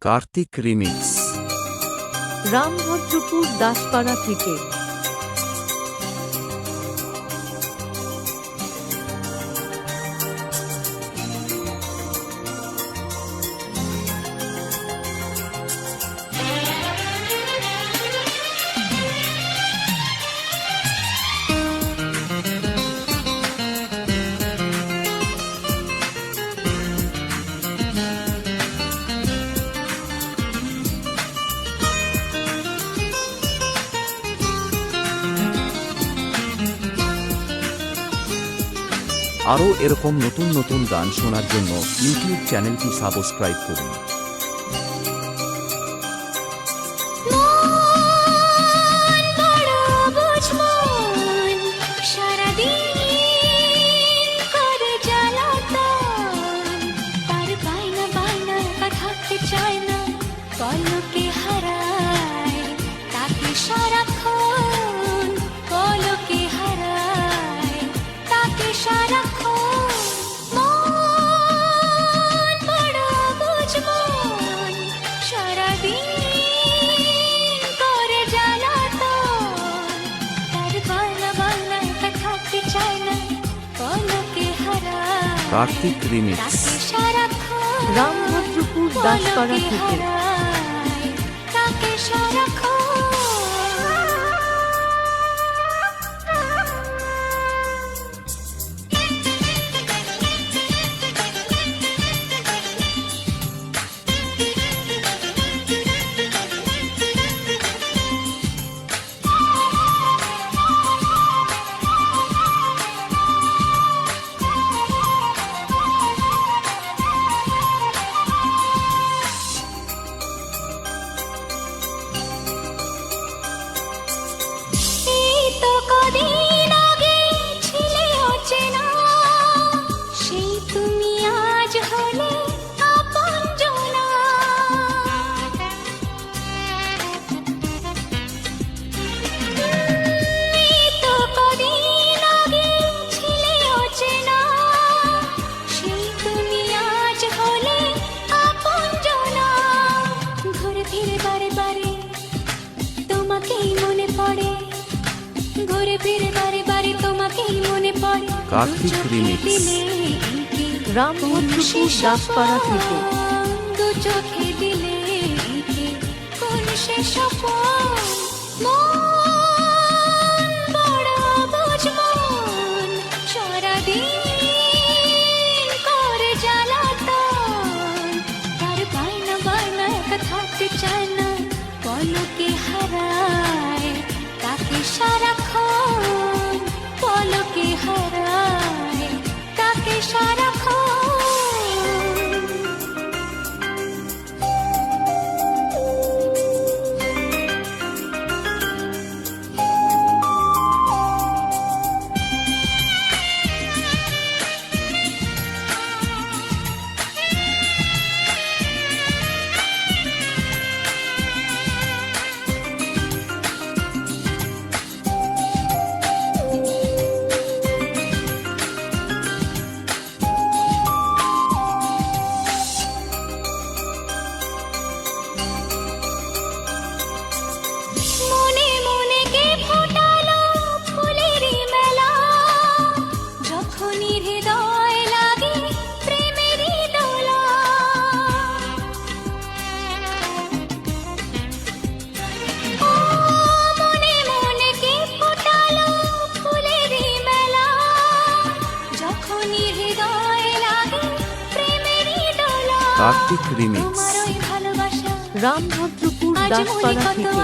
Kartik remix. Rambhadrapur Daspara থেকে। আরও এরকম নতুন নতুন গান শোনার জন্য ইউটিউব চ্যানেলটি সাবস্ক্রাইব করুন। কার্তিক রিমিক্স। রামভদ্রপুর দাসপাড়া থেকে। কার্তিক রিমিক্স। রামভদ্রপুর দাসপাড়া থেকে। দু চোখে দিলে কোন সে বড় বুঝমন সারাদিন করে জ্বালাতন, তার বায়না বায়না একা থাকতে চায় না, পলকে হারায় তাকে সারাক্ষণ, পলকে হারায় তাকে সারাক্ষণ। কার্তিক রিমিক্স। রামভদ্রপুর দাসপাড়া থেকে।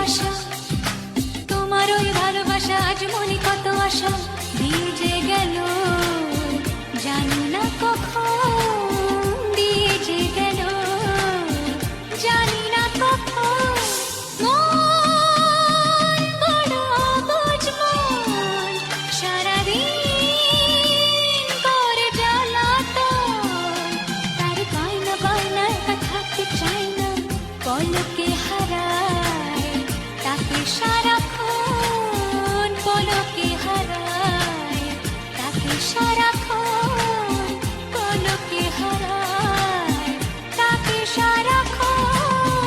তোমার ওই ভালোবাসা আজ মনে কত আশা দিয়ে যে গেল, জানি না কখন দিয়ে যে গেল, জানি না কখন। বড় বুঝমন সারাদিন করে জ্বালাতন, তার বায়না বায়না একা থাকতে চায় না, পলকে হারায় তাকে সারাক্ষণ, পলকে হারায় তাকে সারাক্ষণ, পলকে হারায় তাকে সারাক্ষণ।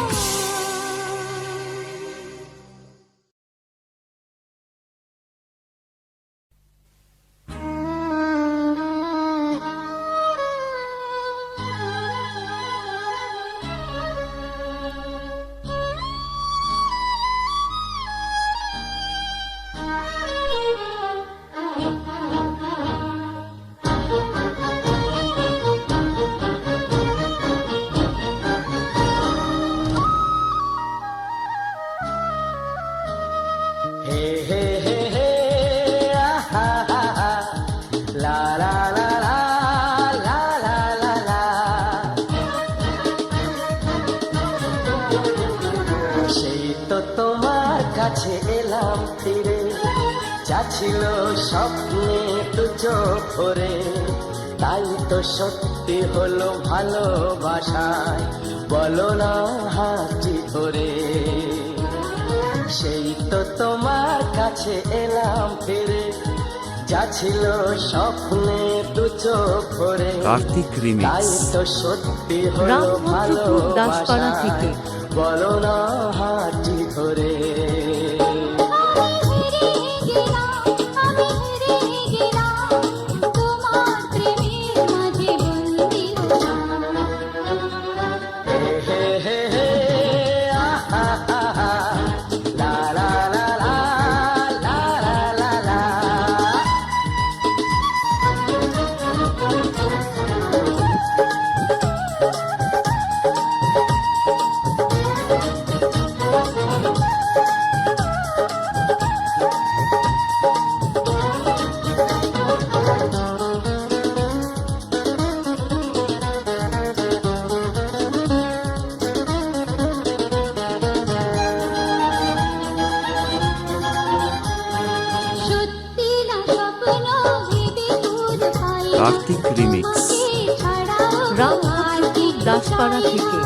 সেই তো তোমার কাছে এলাম ফিরে, যা ছিল স্বপ্নে দু চোখ ভরে, তাই তো সত্যি হলো ভালোবাসায়, বলো না হাতটি ধরে। সেই তো তোমার কাছে এলাম ফিরে, যা ছিল স্বপ্নে দু চোখ ভরে, কার্তিক তাই রিমিক্স। তো সত্যি হলো রামভদ্রপুর দাসপাড়া ভালোবাসা, থেকে। বলো না হাতটি ধরে। হে হে হে আহা আহা লা লা লা লা লা লা লা। কার্তিক রিমিক্স। রামভদ্রপুর দাসপাড়া থেকে।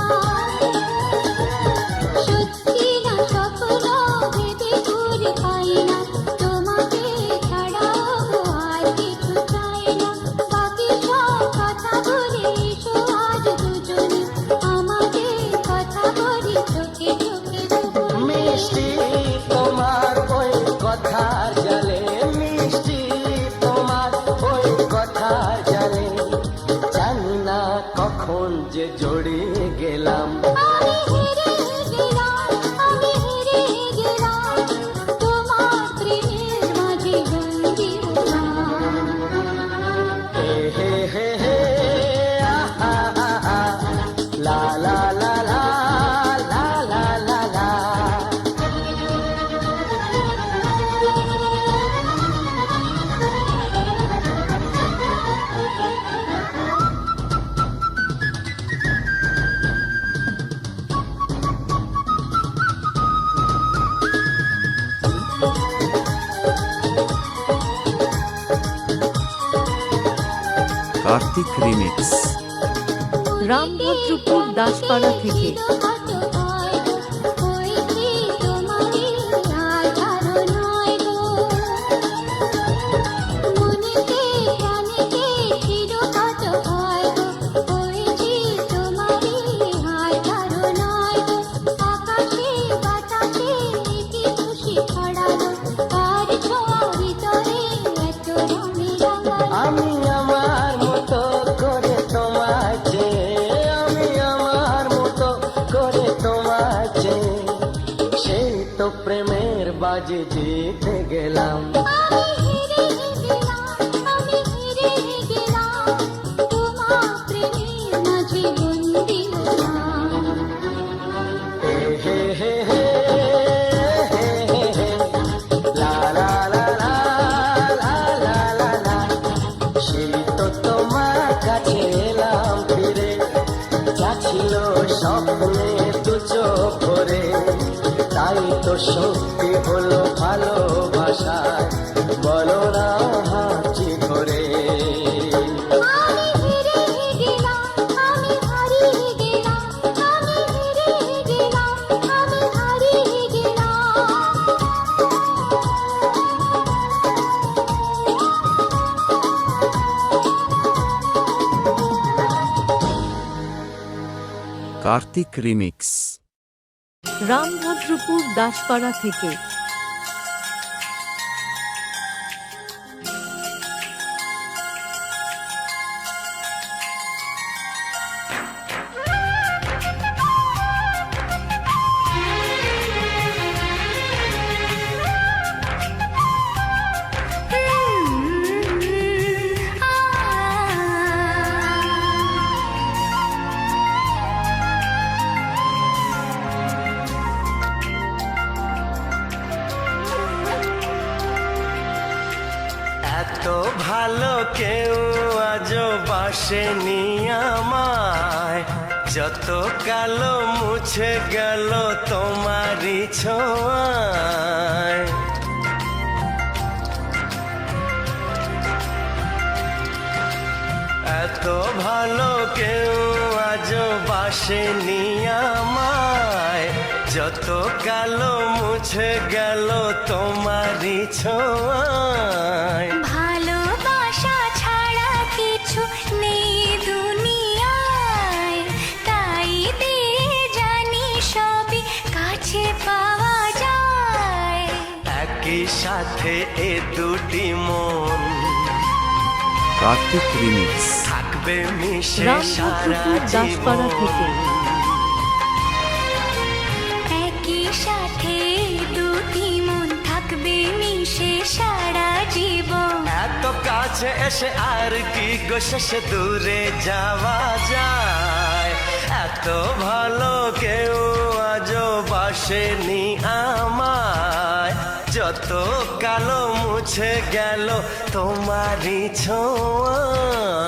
সত্যি না স্বপ্ন ভেবে দূর পাই না, তোমাকে ছাড়া আর কিছু চাই না, বাকি সব কথা বলে এসো আজ দুজনে, আমাদের কথা বলি চোখে চোখে দুজনে। মিষ্টি তোমার ওই কথার জালে, মিষ্টি তোমার ওই কথার জালে, জানি না কখন যে জড়িয়ে গেলাম। আমি হেরে গেলাম, আমি হেরে গেলাম, তোমার প্রেমের মাঝে বন্দি হলাম। হে হে হে হে আহা আহা লা লা লা লা লা লা লা লা। কার্তিক রিমিক্স। রামভদ্রপুর দাসপাড়া থেকে। আমি আমার মতো করে তোমায় চেয়ে, আমি আমার মতো করে তোমায় চেয়ে, সেই তো প্রেমের বাজে জিতে গেলাম। হে হে হে হে হে হে হে লা লা লা লা লা লা লা লা। সেই তো তোমার কাছে এলাম ফিরে, যা ছিল স্বপ্নে দু চোখ ভরে, তাই তো সত্যি হলো ভালোবাসায়, বলো না হাতটি ধরে। কার্তিক রিমিক্স। রামভদ্রপুর দাসপাড়া থেকে। এত ভালো কেউ আজও বাসেনি আমায়, যত কালো মুছে গেল তোমারই ছোঁয়ায়। এত ভালো কেউ আজও বাসেনি আমায়, যত কালো মুছে গেল তোমারই ছোঁয়ায়। ভালোবাসা ছাড়া কিছু নেই দুনিয়ায়, তাই দিয়ে জানি সবই কাছে পাওয়া যায়। একই সাথে এ দুটি মন কার্তিক রিমিক্স। থাকবে মিশে সারা রামপুকুর দাসপাড়া থেকে। জীবন। একই সাথে দুটি মন থাকবে মিশে সারা জীবন। এত কাছে এসে আর কি গো শেষে দূরে যাওয়া যায়। এত ভালো কেউ আজও বাসেনি আমায়, যত কালো মুছে গেল তোমারই ছোঁয়ায়।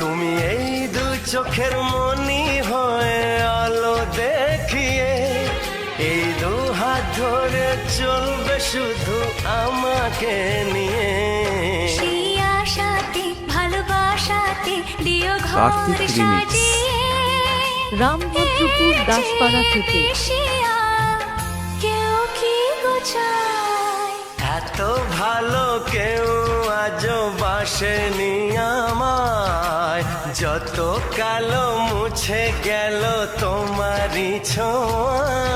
তুমি এই দু চোখের মনি হয়ে আলো দেখিয়ে, এই দু হাত ধরে চলবে শুধু আমাকে নিয়ে। সেই আশাতে ভালোবাসাতে দিও ঘর কার্তিক রিমিক্স। সাজিয়ে। রামভদ্রপুর দাসপাড়া থেকে। এসিয়া কেউ কি গোছায়। এত ভালো কেউ আজও বাসেনি আমায়, যত কালো মুছে গেল তোমারই ছোঁয়ায়।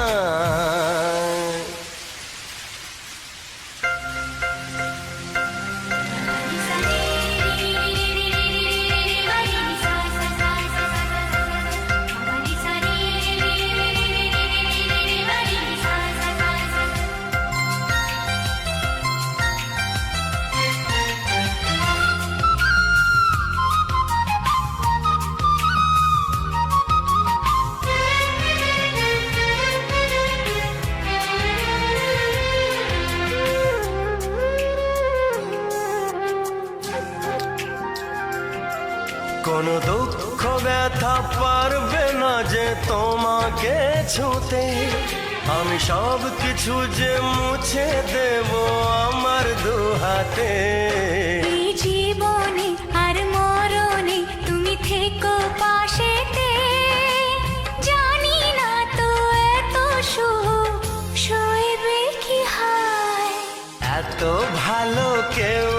কোনো দুঃখ ব্যথা পারবে না যে তোমাকে ছুঁতে, আমি সব কিছু যে মুছে দেব আমার দু হাতে। এই জীবনে আর মরণে তুমি থেকো পাশেতে, জানি না তো এত সুখ সইবে কি হায়। এত ভালো কেউ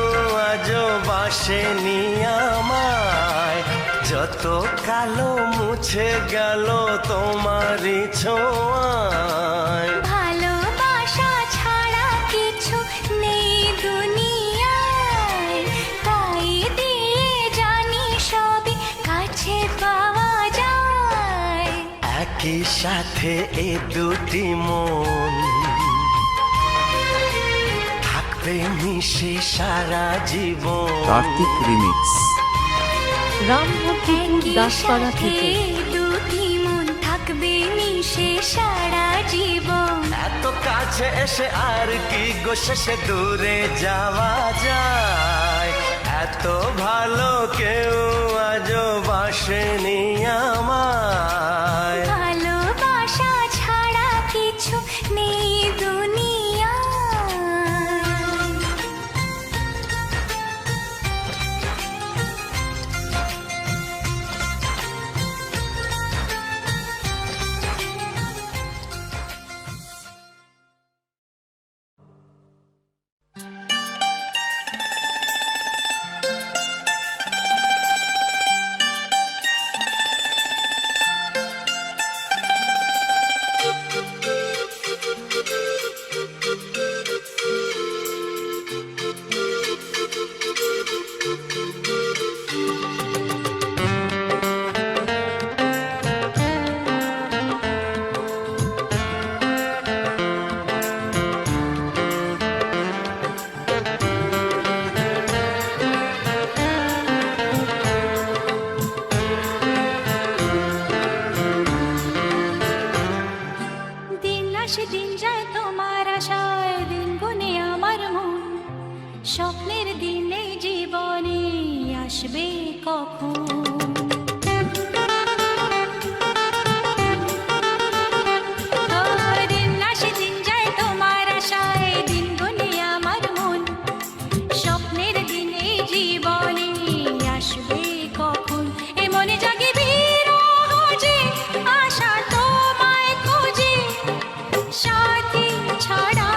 আজও বাসেনি আমায়, যত কালো মুছে গেল তোমারই ছোঁয়ায়। ভালোবাসা ছাড়া কিছু নেই দুনিয়ায়, তাই দিয়ে জানি সবই কাছে পাওয়া যায়। একই সাথে এ দুটি মন থাকবে মিশে সারা জীবন। কার্তিক রিমিক্স। রামভদ্রপুর একই দাসপাড়া সাথে থেকে। দুটি মন থাকবে মিশে সারা জীবন। এত কাছে এসে আর কি গো শেষে দূরে যাওয়া যায়। এত ভালো কেউ আজও বাসেনি আমায়। ভালোবাসা ছাড়া কিছু নেই দুনিয়ায়। কখন দিন আসে দিন যায় তোমার আশায় দিন গুনে আমার মন স্বপ্নের দিনে জীবনে আসবে কখন এ মনে জাগে বিরহ যে আশা তোমায় খোঁজে সাথী ছাড়া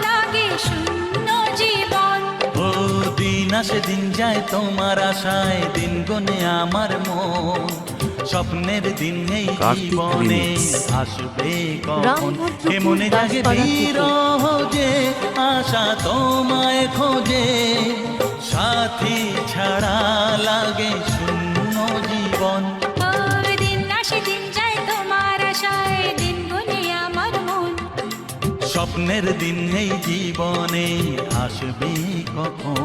লাগে শূন্য জীবন ও দিন আসে দিন যায় তোমার আশায় দিন গনে আমার মন স্বপ্নের দিন এই কার্তিক জীবনে remix। আসবে কখন রামভদ্রপুর এ মনে জাগে দাসপাড়া থেকে। বিরহ যে আশা তোমায় খোঁজে সাথী ছাড়া লাগে শূন্য জীবন ও দিন আসে দিন যায় তোমার আশায় দিন গুনে আমার মন স্বপ্নের দিন এই জীবনে আসবে কখন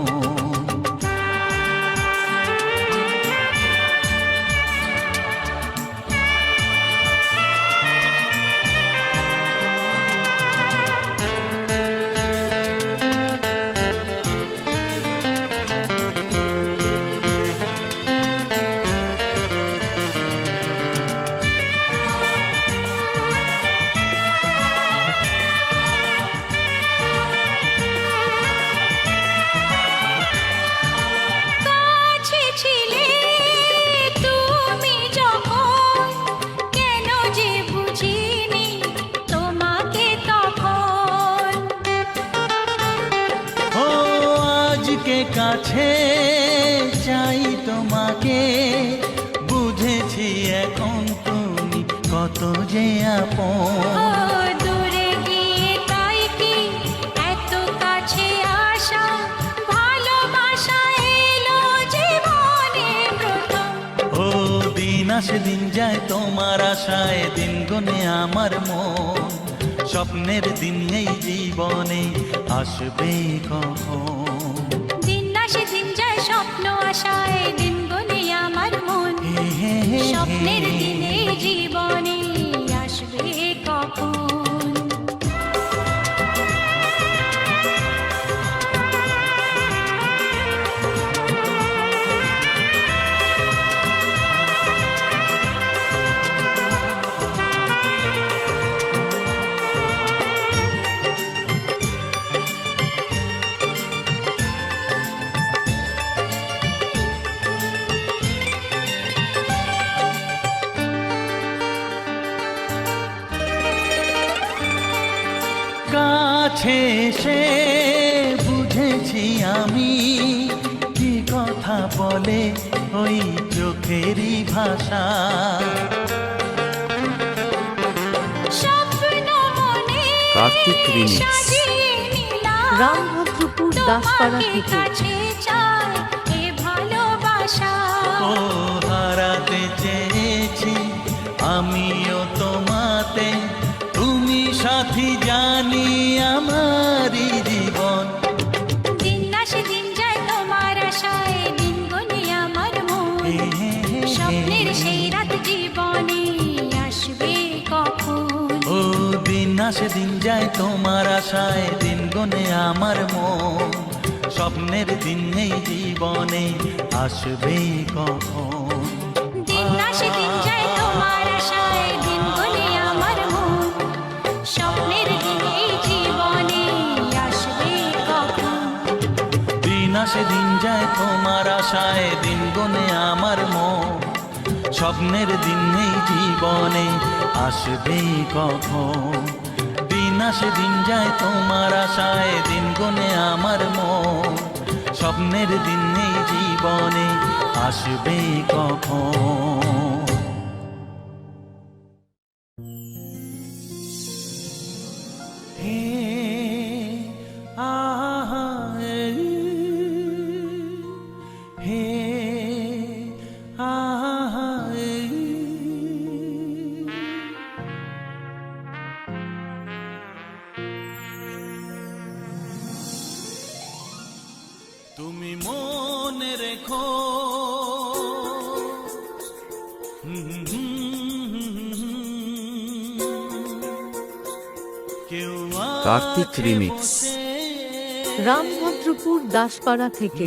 কাছে ছিলে তুমি যখন কেন যে বুঝিনি তোমাকে তখন ও আজকে কাছে চাই তোমাকে বুঝেছি এখন তুমি কত যে ও আপন দূরে গিয়ে তাই কি এত কাছে আসা ভালোবাসা এলো জীবনে প্রথম ও দিন আসে দিন যায় তোমার আশায় দিন গনে আমার মন স্বপ্নের দিন এই জীবনে আসবে কখন দিন আসে দিন যায় স্বপ্ন আশায় দিন গুনে আমার মন হে হে হে স্বপ্নের হে। দিনে জীবনে আসবে কখন কাছে এসে বুঝেছি আমি কি কথা বলে ওই চোখেরই ভাষা স্বপ্ন মনে কার্তিক remix। সাজিয়ে নিলাম রামভদ্রপুর দাসপাড়া তোমাকে থেকে। কাছে চাই এ ভালোবাসা ও হারাতে চেয়েছি আমিও তোমাতে তুমি সাথী জানি আমারই জীবন দিন আসে দিন যায় তোমার আশায় দিন গুনে আমার মন হে হে হে হে। স্বপ্নের সেই রাত জীবনে আসবে কখন ও দিন আসে দিন যায় তোমার আশায় দিন গনে আমার মন স্বপ্নের দিন এই জীবনে আসবে কখন দিন আসে দিন যায় তোমার আশায় দিন গুনে আমার মন স্বপ্নের দিনে জীবনে আসবে কখন দিন আসে দিন যায় তোমার আশায় দিন গনে আমার মন স্বপ্নের দিন এই জীবনে আসবে কখন দিন আসে দিন যায় তোমার আশায় দিন গনে আমার মন স্বপ্নের দিন এই জীবনে আসবে কখন হে আহা হে আহা তুমি মনে রেখো কেউ কার্তিক আছে remix। বসে রামভদ্রপুর দাসপাড়া থেকে।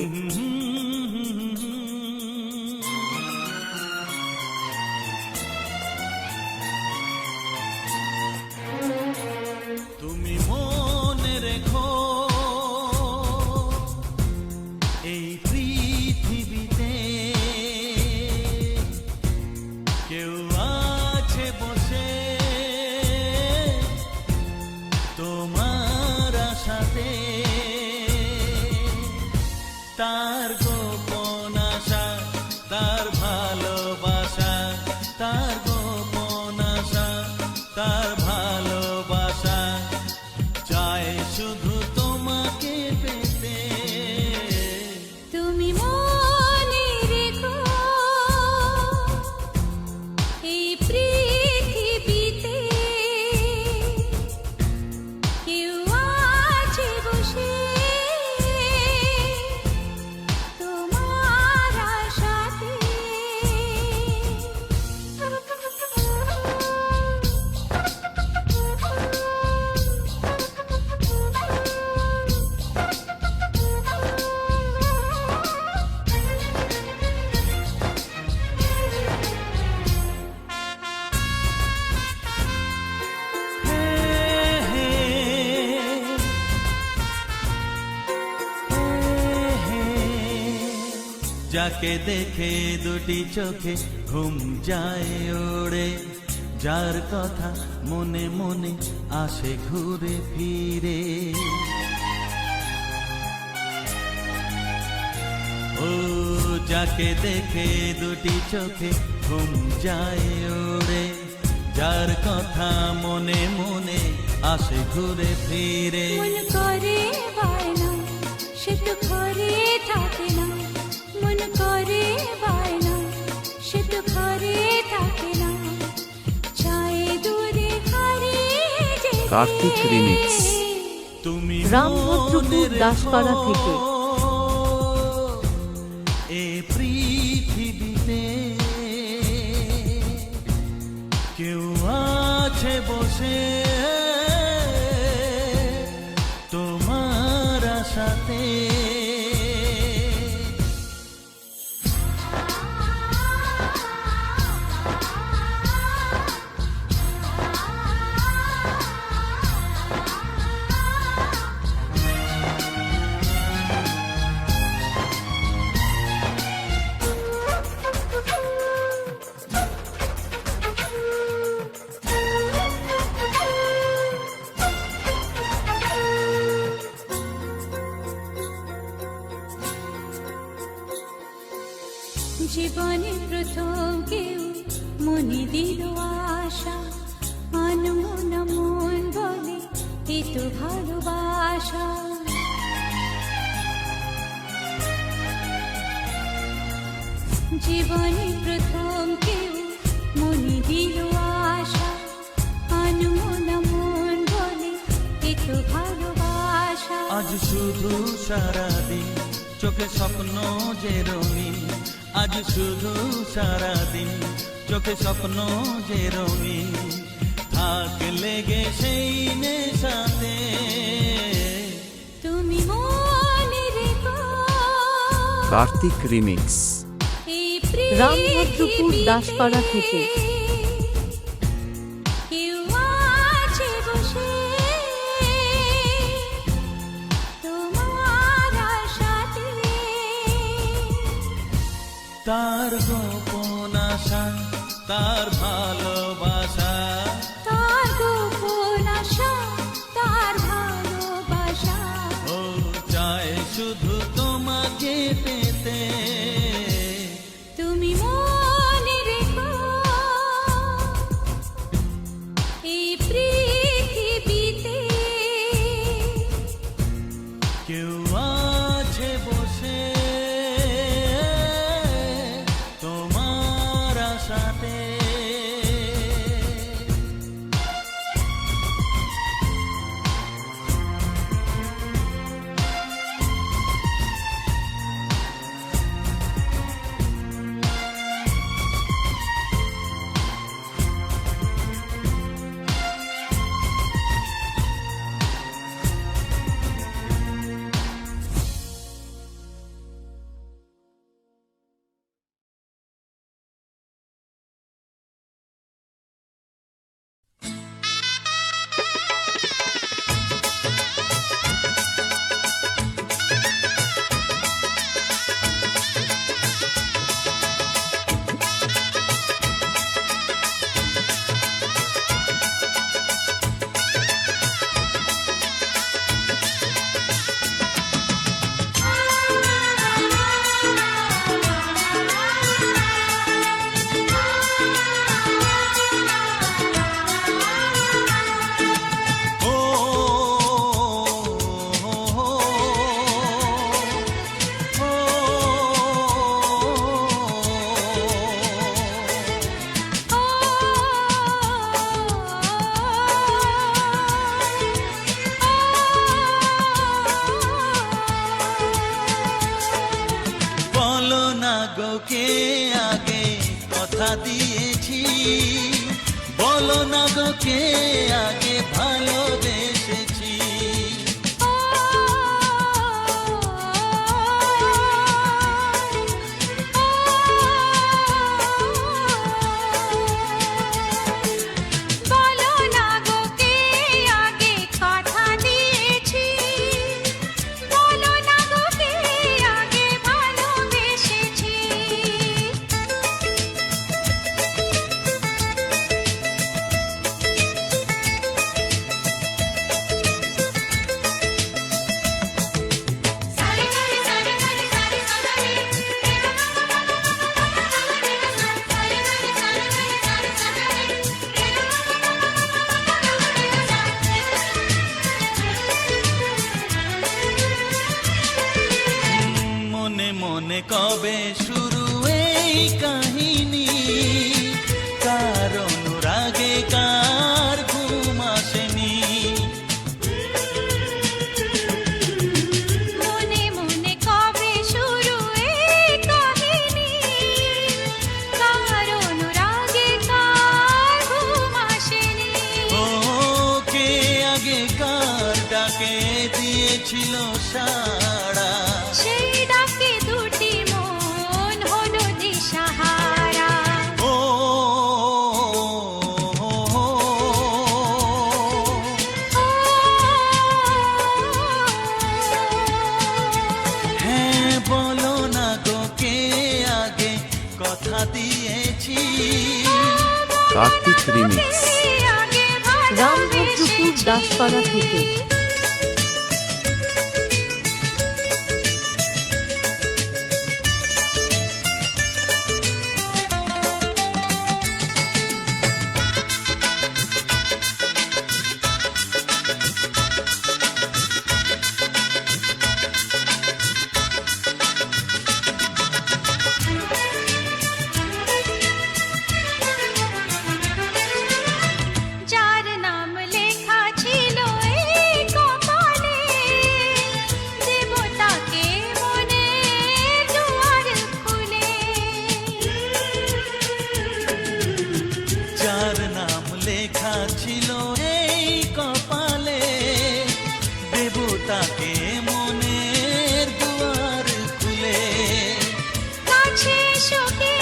তার গোপন আশা, তার ভালোবাসা, তার গোপন আশা, তার ভালোবাসা, চায় শুধু তোমাকে পেতে। তুমি মনে রেখো এই পৃথিবীতে কেউ আছে বসে তোমার আশাতে। যাকে দেখে দুটি চোখে ঘুম যায় ওড়ে, যার কথা মনে মনে আসে ঘুরে ফিরে। ও যাকে দেখে দুটি চোখে ঘুম যায় ওড়ে, যার কথা মনে মনে আসে ঘুরে ফিরে। মন করে বায়না সে তো ঘরে থাকে না, মন করে বায়না সে তো ঘরে থাকে না, চায় দূরে হারিয়ে যেতে। কার্তিক রিমিক্স। তুমি রামভদ্রপুর দাসপাড়া থেকে। এ পৃথিবীতে কেউ আছে বসে তোমার আশাতে। জীবনে প্রথম কেউ মনে দিল আশা, আনমন মন বলে এ তো ভালোবাসা। জীবনে প্রথম কেউ মনে দিল আশা, আনমন মন বলে এ তো ভালোবাসা। আজ শুধু সারাদিন চোখে স্বপ্ন যে রঙিন, আজ শুধু সারাদিন চোখে স্বপ্ন যে রঙিন, থাক লেগে সেই নেশাতে। তুমি মনে রেখো কার্তিক রিমিক্স। এই রামভদ্রপুর দাসপাড়া থেকে। কেউ আছে বসে তোমার আশাতে। তার গোপন আশা, তার ভালোবাসা, তার গোপন আশা, তার ভালোবাসা, ও চায় শুধু তোমাকে পেতে। তুমি মনে রেখো এই পৃথিবীতে কেউ আছে বসে তোমার আশাতে। বলো না গো কে আগে ভালোবেসেছি। বলো না গো কে আগে কথা দিয়েছি, বলো না গো কে আগে ভালোবেসেছি। মনে মনে কবে শুরু এই কাহিনী, কার অনুরাগে কার ঘুম আসেনি। মনে মনে কবে শুরু এই কাহিনী, কার অনুরাগে কার ঘুম আসেনি। ও কে আগে কার ডাকে দিয়েছিল সাড়া, সেই ডাকে দুটি মন হলো দিশাহারা। ও হ্যাঁ বলো না গো কে আগে কথা দিয়েছি। কার্তিক রিমিক্স। রামভদ্রপুর দাসপাড়া থেকে। যার নাম লেখা ছিল এই কপালে, দেবতাকে মনে দুয়ার খুলে। যার নাম লেখা ছিল এই কপালে, দেবতাকে মনের দুয়ার খুলে। কাছে এসোকে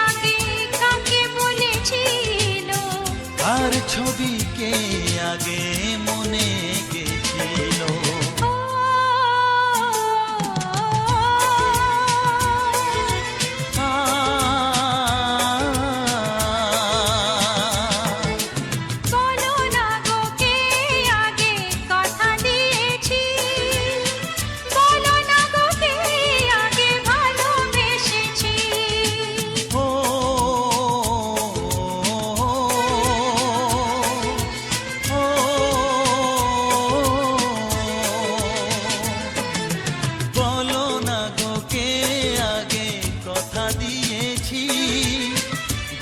আগে কাকে বলেছিল, আর ছবিকে আগে মনে গেছিল। ও বলো না গো কে আগে কথা দিয়েছি, বলো না গো কে আগে ভালোবেসেছি। ও বলো না গো কে আগে কথা দিয়েছি,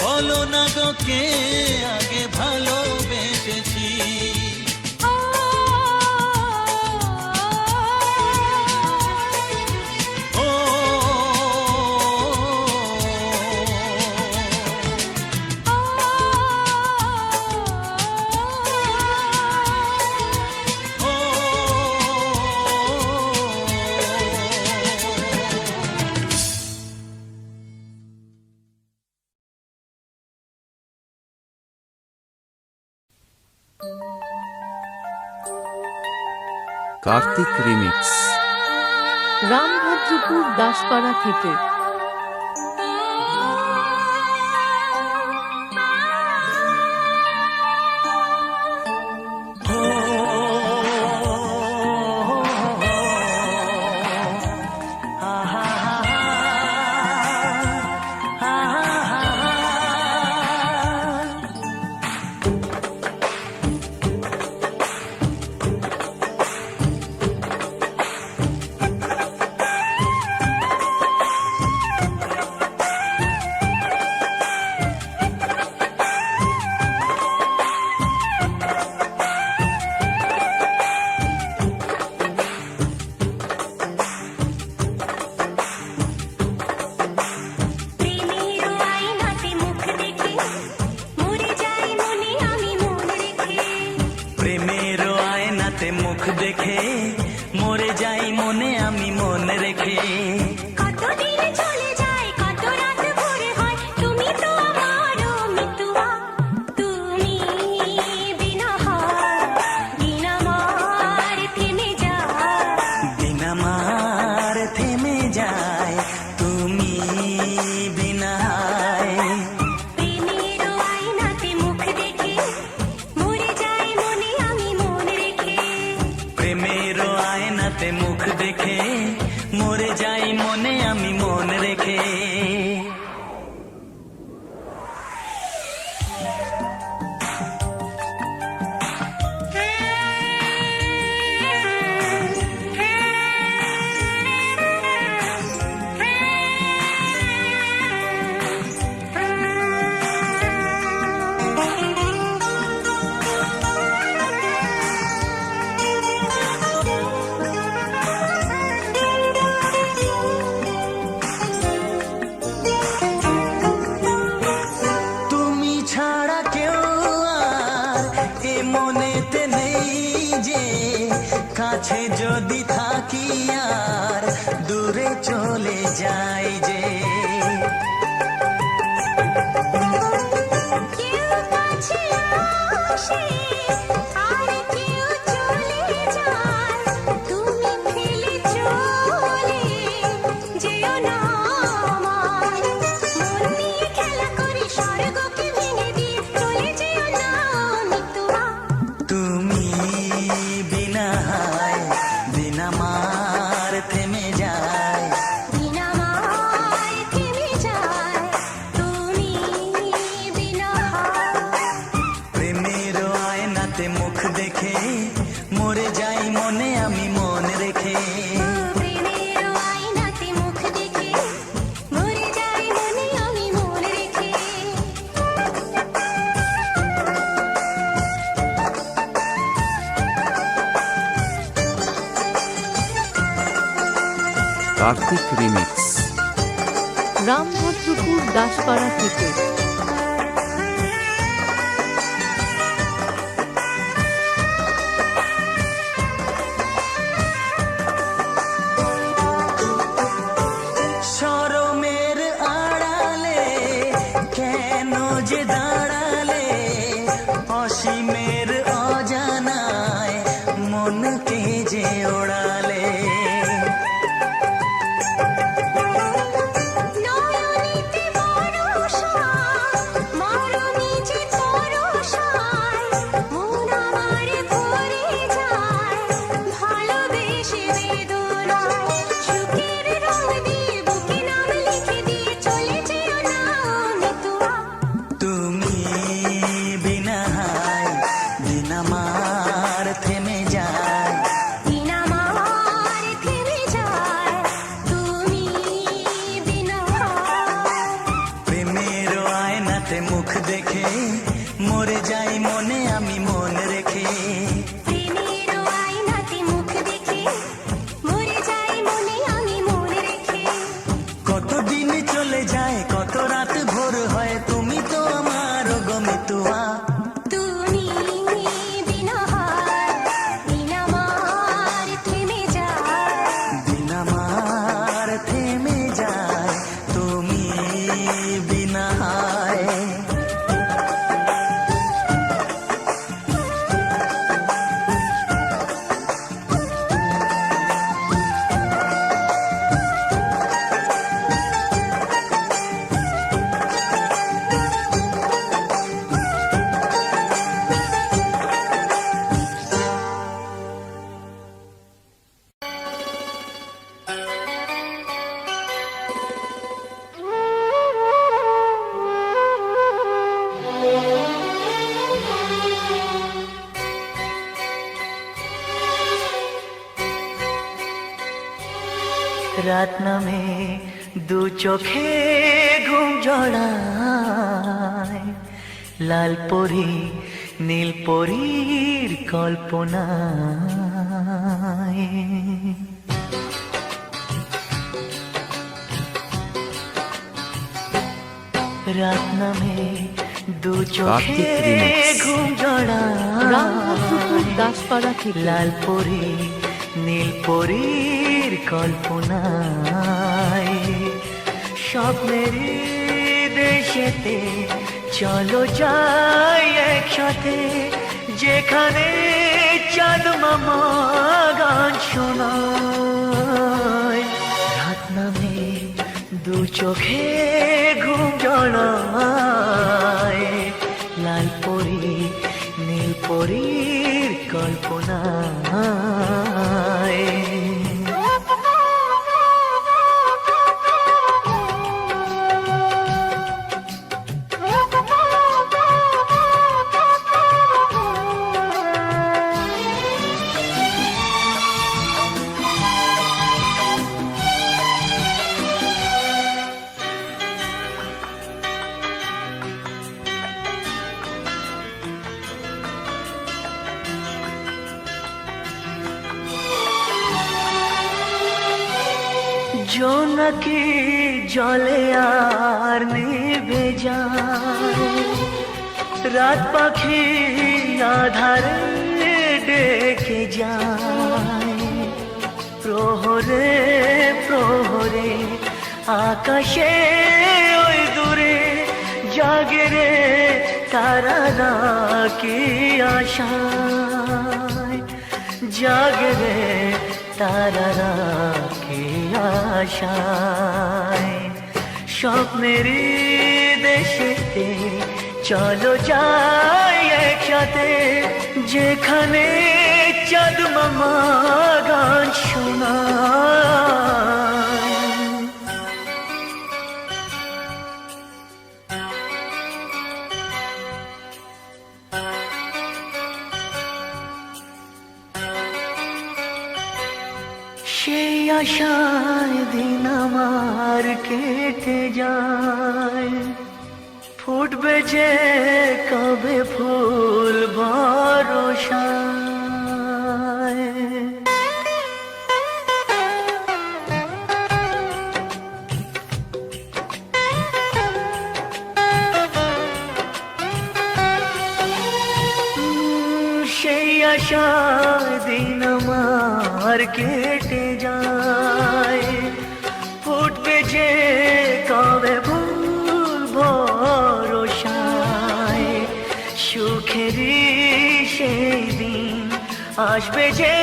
বলো না গো কে আগে ভালোবেসেছি। ও ও কার্তিক রিমিক্স। রামভদ্রপুর দাসপাড়া থেকে। দেখে মরে যাই মনে আমি মন রেখে। কতদিন চলে যায় কত রাত ভোর হয় তুমি তো আমারও মিতুয়া তুমি বিনা হয় দিন আমার থেমে যায় দিন আমার থেমে যায় তুমি বিনা। প্রেমের আয়নাতে মুখ দেখে মরে যায় মনে আমি মন রেখে প্রেমের আয়নাতে মুখ দেখে মরে যাই মনে আমি মন রেখে। তুমি ছাড়া কেউ আর এ মনেতে নেই যে, কাছে যদি থাকি আর দূরে চলে যাই যে। কেউ কাছে আসে আর কেউ চলে যায় তুমি ফেলে চলে যেও না আমার মন নিয়ে খেলা করে স্বর্গকে ভেঙে দিয়ে চলে যেও না মিতুয়া তুমি বিনা দিন আমার থেমে যায় দিন আমার থেমে যায় তুমি বিনা প্রেমের আয়নাতে মুখ দেখে মরে যাই মনে আমি মন রেখে। প্রেমের আয়নাতে মুখ দেখে মরে যায় মনে আমি মন রেখে কার্তিক রিমিক্স। রামভদ্রপুর দাসপাড়া থেকে। শরমের আড়ালে কেন যে দাঁড়ালে, অসীমের অজানায় মনকে যে ওড়ালে। নয়নীতে বরষা মরণী যে তরসায় মন আমার ভরে যায় ভালোবেসে বেদনায় সুখের রং দিয়ে বুকে নাম লিখে দিয়ে চলে যেও না মিতুয়া তুমি বিনা দিন আমার থেমে যায় দিন আমার থেমে যায় তুমি বিনা প্রেমের আয়নাতে মুখ দেখে মরে যাই মনে আমি মন রেখে। প্রেমের আয়নাতে মুখ দেখে মরে যায় মনে আমি মন রেখে কতদিন চলে যায় কত রাত ভোর হয় তুমি তো আমার গমিতুয়া তুমি বিনা দিন আমার থেমে যায় দিন আমার থেমে যায় তুমি বিনা। রাত নামে দু চোখে ঘুম জড়ায়, লাল পরি নীল পরীর কল্পনায়। রাত নামে দু কার্তিক চোখে remix। ঘুম রাম ঠাকুর জড়ায় দাসপাড়া থেকে লাল পরি নীল পরীর কল্পনায় স্বপ্নের দেশেতে চলো যাই একসাথে যেখানে চাঁদ মামা গান শোনায় রাত নামে দু চোখে ঘুম জড়ায় লাল পরি নীল পরীর কল্পনায় জোনাকি জলে আর নিভে যায় রাত পাখি আধারে ডেকে যায় প্রহরে প্রহরে আকাশে ওই দূরে জাগে রে তারা কি আশায় জাগে রে তারা কি আশায় স্বপ্নের দেশেতে চলো যাই একসাথে যেখানে চাঁদ মামা গান শোনায় সেই আশায় দিন আমার কেটে যায় ফুটবে যে কবে ফুল ভরসায় সেই আশায় দিন আমার কেটে যায় ফুটবে যে কবে ফুল ভরসায় সুখেরই সেই দিন আসবে যে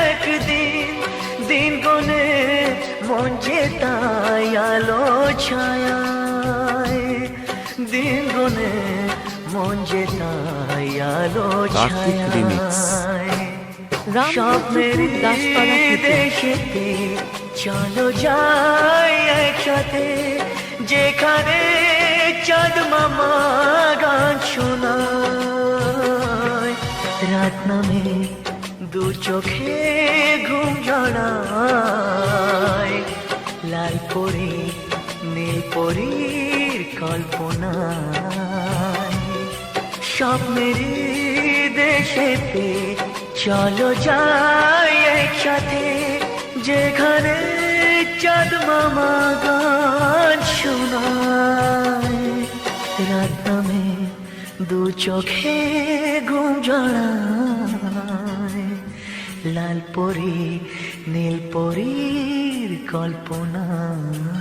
একদিন দিন গনে মন যে তাই আলো ছায়ায় দিন গনে মন যে তাই আলো কার্তিক remix। ছায়ায় রাম স্বপ্নের ঠাকুর দাসপাড়া থেকে দেশেতে চলো যাই একসাথে যেখানে চাঁদ মামা গান শোনায় রাত নামে দু চোখে ঘুম জড়ায় লাল পরি নীল পরীর কল্পনায় স্বপ্নের দেশেতে চলো যাই একসাথে যেখানে চাঁদ মামা গান শোনায় রাত নামে দু চোখে ঘুম জড়ায় লাল পরি নীল পরীর কল্পনায়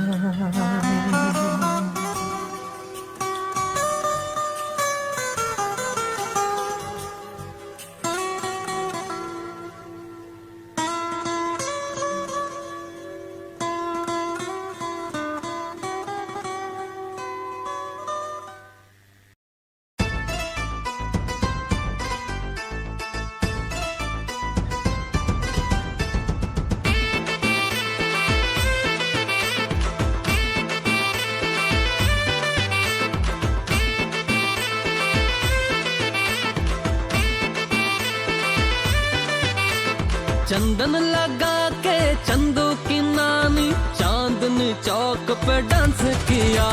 चंदन लगा के चंदू की नानी चांदनी चौक पे डांस किया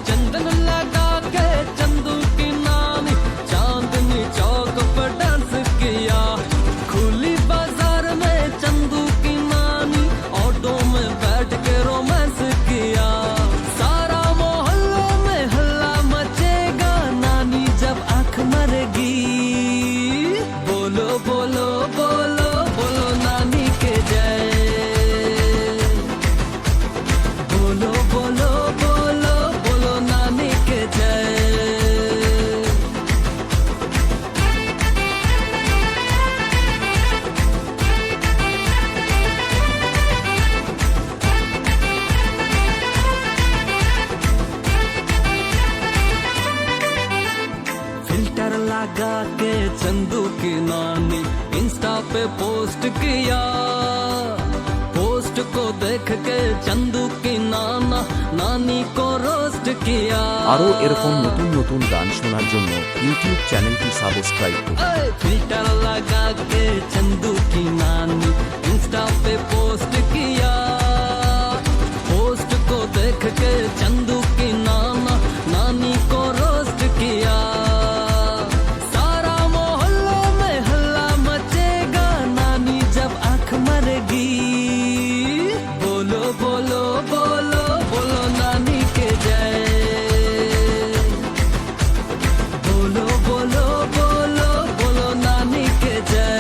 चंदन लगा के चंदू की नानी चांदनी चौक पे डांस किया खुली बाजार में चंदू की नानी के चंदू की नानी इंस्टा पे पोस्ट किया, पोस्ट को देख के चंदू की नानी को रोस्ट किया। আরও এরকম নতুন নতুন গান শোনার জন্য ইউটিউব চ্যানেলটি সাবস্ক্রাইব করুন। फिल्टर लगा के चंदू की नानी इंस्टा पे पोस्ट किया, पोस्ट को देख के चंदू की नानी को रोस्ट किया। सारा मोहल्लों में हल्ला मचेगा नानी जब आंख मरेगी। बोलो बोलो बोलो बोलो नानी के जय, बोलो बोलो बोलो बोलो नानी के जय।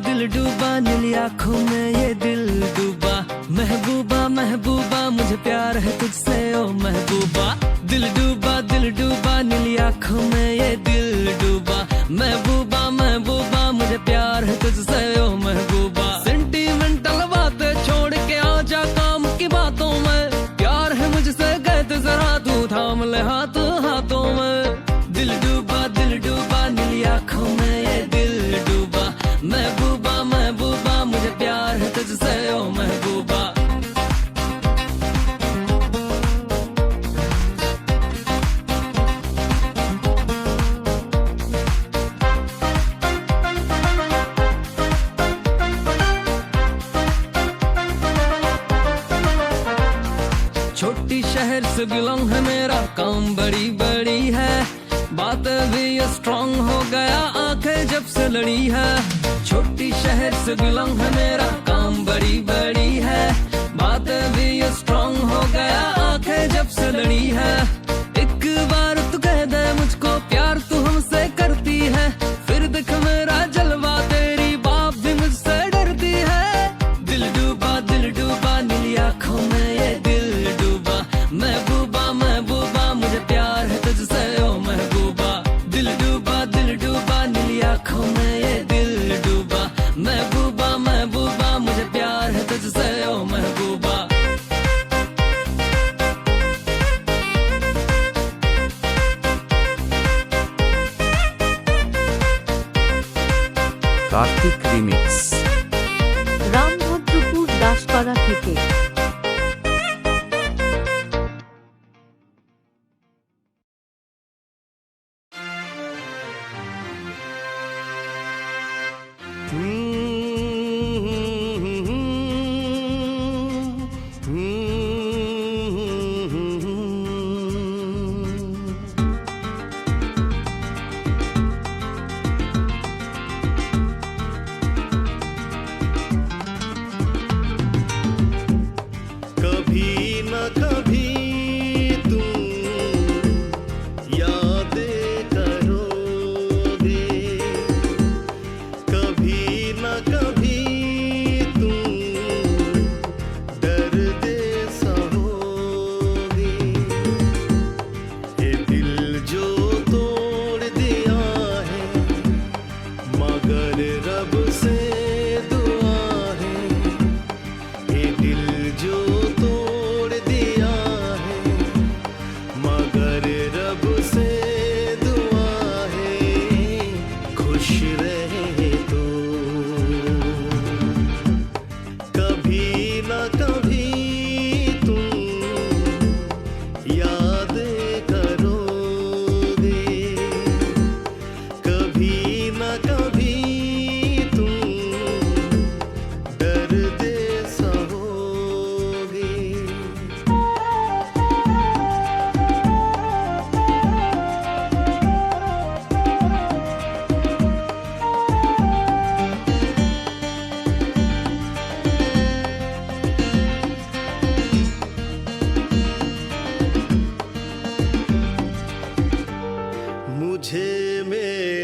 दिल डूबा नीली आंखों में ये दिल डूबा, महबूबा महबूबा मुझे प्यार है तुझसे ओ महबूबा। दिल डूबा नीली आंखों में ये दिल डूबा, महबूबा महबूबा मुझे प्यार है तुझसे ओ महबूबा। सेंटिमेंटल बातें छोड़ के आजा काम की बातों में, प्यार है मुझसे कहते जरा तू थाम ले हाथ हाथों में। दिल डूबा नीली आंखों में ये दिल डूबा, महबूबा महबूबा मुझे प्यार है तुझसे ओ महबूबा। छोटी शहर से बिलोंग है मेरा, काम बड़ी बड़ी है, बातें भी ये स्ट्रांग हो गया आंखें जब से लड़ी है। छोटी शहर से बिलोंग है मेरा, काम बड़ी बड़ी है, बातें भी ये स्ट्रांग हो गया आंखें जब से लड़ी है। एक बार तू कह दे मुझको प्यार तू हमसे करती है, फिर देख मेरा जलवा तेरी बाप भी मुझसे डरती है। दिल डूबा नीली आंखों में ये दिल डूबा, महबूबा महबूबा मुझे प्यार है तुझसे ओ महबूबा। दिल डूबा नीली आंखों में ये दिल डूबा, महबूबा महबूबा मुझे प्यार है तुझसे ओ महबूबा। কার্তিক রিমিক্স। রামভদ্রপুর দাসপাড়া থেকে।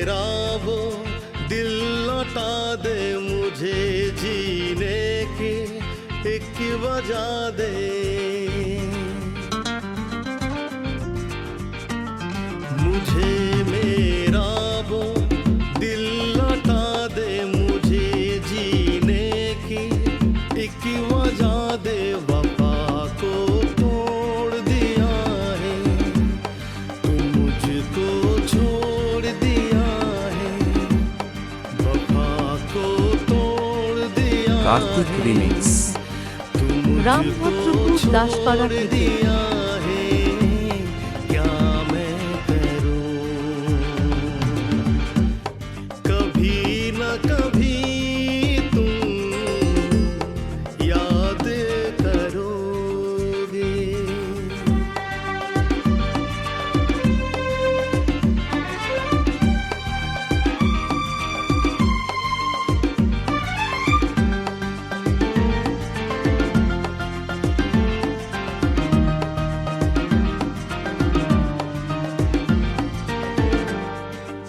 मेरा वो दिल लौटा दे मुझे जीने की एक वजह दे मुझे मेरा वो दिल लौटा दे मुझे जीने की एक वजह दे वफा को तोड़ दिया है तू मुझको छोड़ दिया है वफा को तोड़ दिया কার্তিক রিমিক্স রামভদ্রপুর দাসপাড়া থেকে दिया है क्या मैं करूं कभी न कभी तुम याद करोगे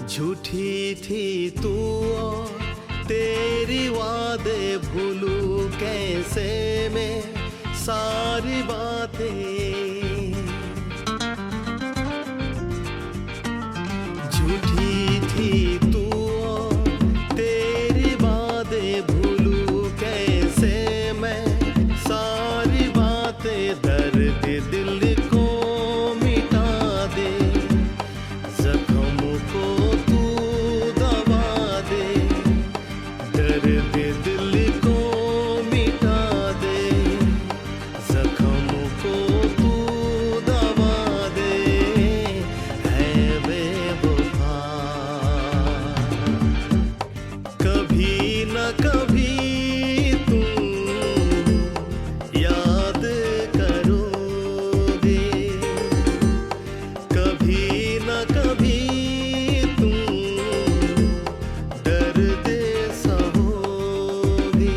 झूठी थी तू और तेरी वादे भूलूं कैसे मैं सारी बातें झूठी थी तू और तेरी वादे भूलूं कैसे मैं सारी बातें दर्द दिल को मिटा दे जख्म को तू दबा दे दर्द दिल को मिटा दे जख्म को तू दबा दे है बेवफा कभी न कभी तुम याद करोगे कभी न कभी तुम दर्द सहोगे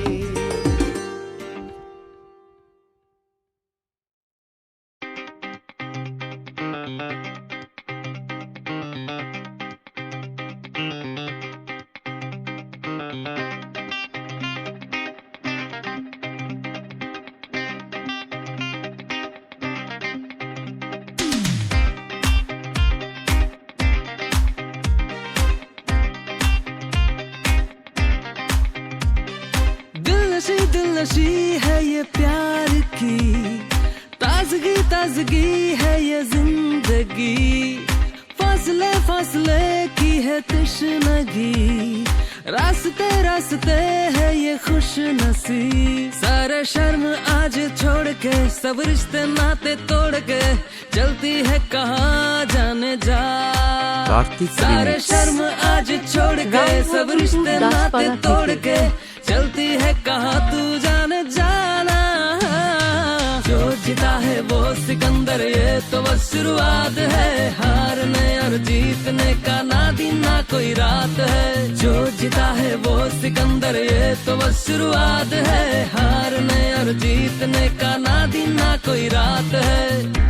दिल नशी है ये प्यार की ताजगी ताजगी है ये जिंदगी फासले फासले की है तशनगी रास्ते रास्ते है ये खुश नसीब सारे शर्म आज छोड़ के सब रिश्ते नाते तोड़ के चलती है कहाँ जाने जा कार्तिक सारे रीमिक्स शर्म आज छोड़ के सब रिश्ते नाते तोड़ के चलती है कहाँ तू जाने जाना जो जीता है वो सिकंदर ये तो बस शुरुआत है हारने और जीतने का ना दिन ना कोई रात है जो जीता है वो सिकंदर ये तो बस शुरुआत है हारने और जीतने का ना दिन ना कोई रात है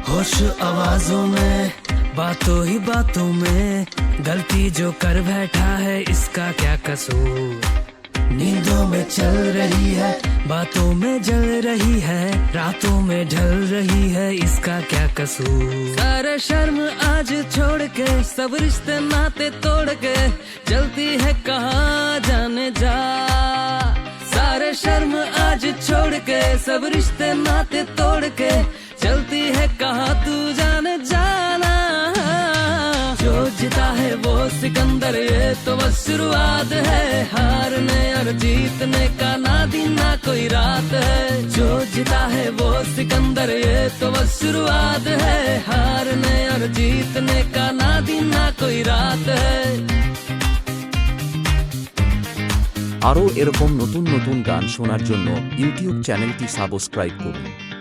होश आवाजों में बातों ही बातों में गलती जो कर बैठा है इसका क्या कसूर नींदों में चल रही है बातों में जल रही है रातों में ढल रही है इसका क्या कसूर सारे शर्म आज छोड़ के सब रिश्ते नाते तोड़ के चलती है कहाँ जाने जा सारे शर्म आज छोड़ के सब रिश्ते नाते तोड़ के चलती है कहाँ तू जाने जाना जो जीता है वो सिकंदर ये तो बस शुरुआत है हारने और जीतने का ना दिन ना कोई रात है जो जीता है वो सिकंदर ये तो बस शुरुआत है हारने और जीतने का ना दिन ना कोई रात है আরও এরকম নতুন নতুন গান শোনার জন্য ইউটিউব চ্যানেলটি সাবস্ক্রাইব করুন।